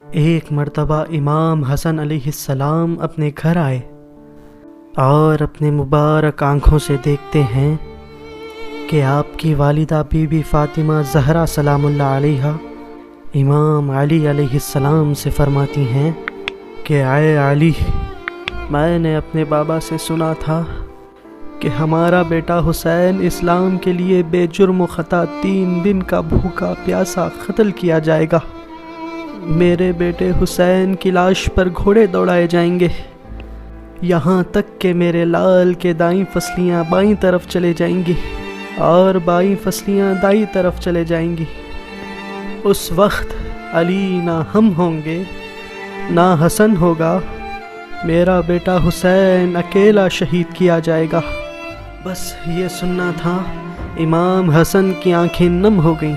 ایک مرتبہ امام حسن علیہ السلام اپنے گھر آئے اور اپنے مبارک آنکھوں سے دیکھتے ہیں کہ آپ کی والدہ بی بی فاطمہ زہرا سلام اللہ علیہا امام علی علیہ السلام سے فرماتی ہیں کہ اے علی، میں نے اپنے بابا سے سنا تھا کہ ہمارا بیٹا حسین اسلام کے لیے بے جرم و خطا 3 دن کا بھوکا پیاسا قتل کیا جائے گا۔ میرے بیٹے حسین کی لاش پر گھوڑے دوڑائے جائیں گے، یہاں تک کہ میرے لال کے دائیں فصلیاں بائیں طرف چلے جائیں گی اور بائیں فصلیاں دائیں طرف چلے جائیں گی۔ اس وقت علی نہ ہم ہوں گے نہ حسن ہوگا، میرا بیٹا حسین اکیلا شہید کیا جائے گا۔ بس یہ سننا تھا، امام حسن کی آنکھیں نم ہو گئیں۔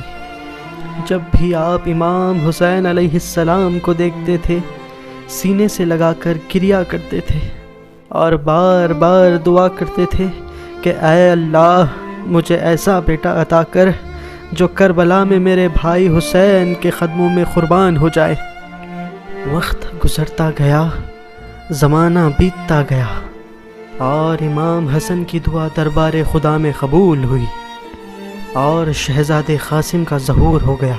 جب بھی آپ امام حسین علیہ السلام کو دیکھتے تھے سینے سے لگا کر گریا کرتے تھے اور بار بار دعا کرتے تھے کہ اے اللہ، مجھے ایسا بیٹا عطا کر جو کربلا میں میرے بھائی حسین کے قدموں میں قربان ہو جائے۔ وقت گزرتا گیا، زمانہ بیتتا گیا اور امام حسن کی دعا دربار خدا میں قبول ہوئی اور شہزادے قاسم کا ظہور ہو گیا۔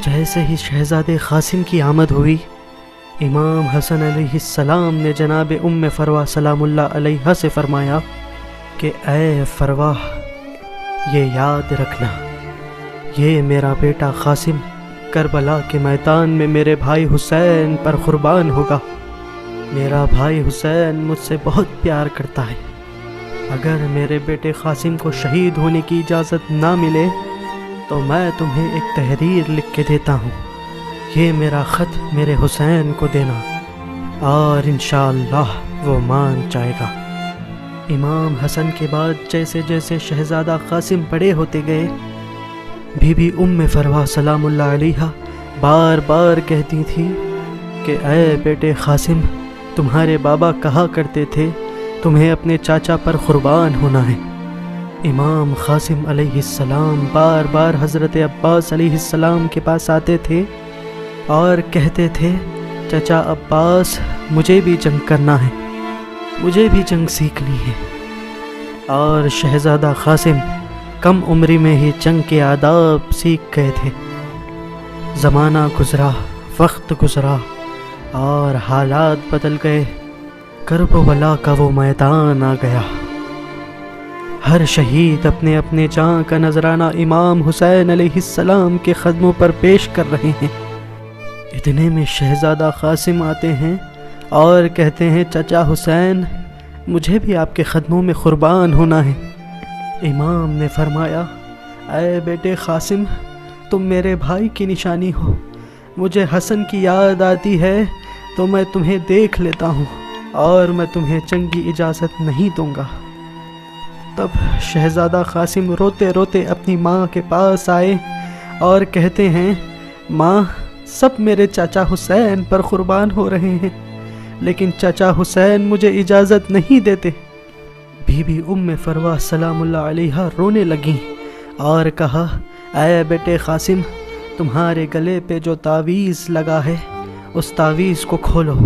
جیسے ہی شہزادے قاسم کی آمد ہوئی، امام حسن علیہ السلام نے جناب ام فروا سلام اللہ علیہا سے فرمایا کہ اے فروا، یہ یاد رکھنا، یہ میرا بیٹا قاسم کربلا کے میدان میں میرے بھائی حسین پر قربان ہوگا۔ میرا بھائی حسین مجھ سے بہت پیار کرتا ہے، اگر میرے بیٹے قاسم کو شہید ہونے کی اجازت نہ ملے تو میں تمہیں ایک تحریر لکھ کے دیتا ہوں، یہ میرا خط میرے حسین کو دینا اور انشاءاللہ وہ مان جائے گا۔ امام حسن کے بعد جیسے جیسے شہزادہ قاسم بڑے ہوتے گئے، بی بی ام فروا سلام اللہ علیہا بار بار کہتی تھی کہ اے بیٹے قاسم، تمہارے بابا کہا کرتے تھے تمہیں اپنے چاچا پر قربان ہونا ہے۔ امام قاسم علیہ السلام بار بار حضرت عباس علیہ السلام کے پاس آتے تھے اور کہتے تھے چچا عباس، مجھے بھی جنگ کرنا ہے، مجھے بھی جنگ سیکھنی ہے۔ اور شہزادہ قاسم کم عمری میں ہی جنگ کے آداب سیکھ گئے تھے۔ زمانہ گزرا، وقت گزرا اور حالات بدل گئے، کرب و بلا کا وہ میدان آ گیا۔ ہر شہید اپنے اپنے جان کا نذرانہ امام حسین علیہ السلام کے قدموں پر پیش کر رہے ہیں۔ اتنے میں شہزادہ قاسم آتے ہیں اور کہتے ہیں چچا حسین، مجھے بھی آپ کے قدموں میں قربان ہونا ہے۔ امام نے فرمایا اے بیٹے قاسم، تم میرے بھائی کی نشانی ہو، مجھے حسن کی یاد آتی ہے تو میں تمہیں دیکھ لیتا ہوں اور میں تمہیں جنگ کی اجازت نہیں دوں گا۔ تب شہزادہ قاسم روتے روتے اپنی ماں کے پاس آئے اور کہتے ہیں ماں، سب میرے چاچا حسین پر قربان ہو رہے ہیں لیکن چاچا حسین مجھے اجازت نہیں دیتے۔ بی بی ام فروا سلام اللہ علیہا رونے لگیں اور کہا اے بیٹے قاسم، تمہارے گلے پہ جو تعویذ لگا ہے اس تعویذ کو کھولو۔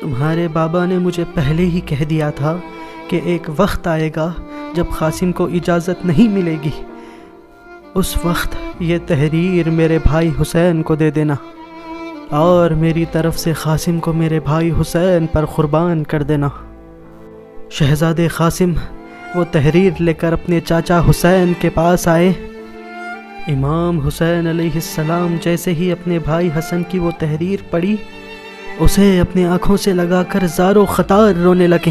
تمہارے بابا نے مجھے پہلے ہی کہہ دیا تھا کہ ایک وقت آئے گا جب قاسم کو اجازت نہیں ملے گی، اس وقت یہ تحریر میرے بھائی حسین کو دے دینا اور میری طرف سے قاسم کو میرے بھائی حسین پر قربان کر دینا۔ شہزادے قاسم وہ تحریر لے کر اپنے چاچا حسین کے پاس آئے۔ امام حسین علیہ السلام جیسے ہی اپنے بھائی حسن کی وہ تحریر پڑھی، اسے اپنی آنکھوں سے لگا کر زار و خطار رونے لگے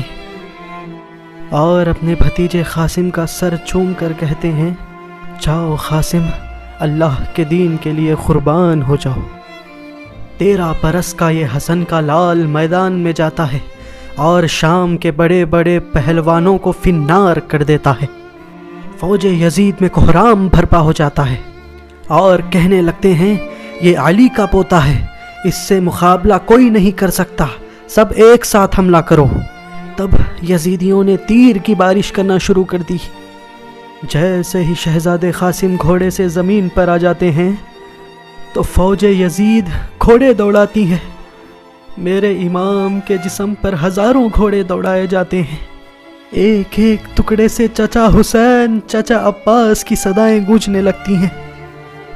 اور اپنے بھتیجے قاسم کا سر چوم کر کہتے ہیں جاؤ قاسم، اللہ کے دین کے لیے قربان ہو جاؤ۔ 13 برس کا یہ حسن کا لال میدان میں جاتا ہے اور شام کے بڑے بڑے پہلوانوں کو فنار کر دیتا ہے۔ فوج یزید میں کوہرام بھرپا ہو جاتا ہے اور کہنے لگتے ہیں یہ علی کا پوتا ہے، اس سے مقابلہ کوئی نہیں کر سکتا، سب ایک ساتھ حملہ کرو۔ تب یزیدیوں نے تیر کی بارش کرنا شروع کر دی۔ جیسے ہی شہزادے قاسم گھوڑے سے زمین پر آ جاتے ہیں تو فوج یزید گھوڑے دوڑاتی ہے۔ میرے امام کے جسم پر ہزاروں گھوڑے دوڑائے جاتے ہیں۔ ایک ایک ٹکڑے سے چچا حسین، چچا عباس کی صدائیں گونجنے لگتی ہیں۔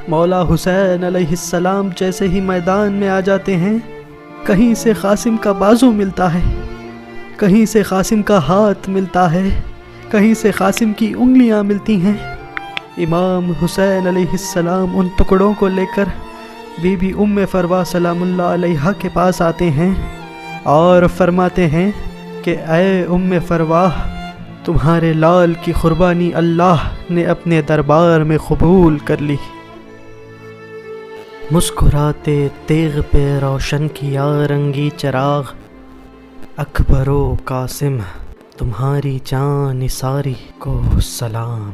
مولا حسین علیہ السلام جیسے ہی میدان میں آ جاتے ہیں، کہیں سے قاسم کا بازو ملتا ہے، کہیں سے قاسم کا ہاتھ ملتا ہے، کہیں سے قاسم کی انگلیاں ملتی ہیں۔ امام حسین علیہ السلام ان ٹکڑوں کو لے کر بی بی ام فروا سلام اللہ علیہا کے پاس آتے ہیں اور فرماتے ہیں کہ اے ام فروا، تمہارے لال کی قربانی اللہ نے اپنے دربار میں قبول کر لی۔ مسکراتے تیغ پہ روشن کیا رنگی چراغ، اکبر و قاسم تمہاری جان نثاری کو سلام۔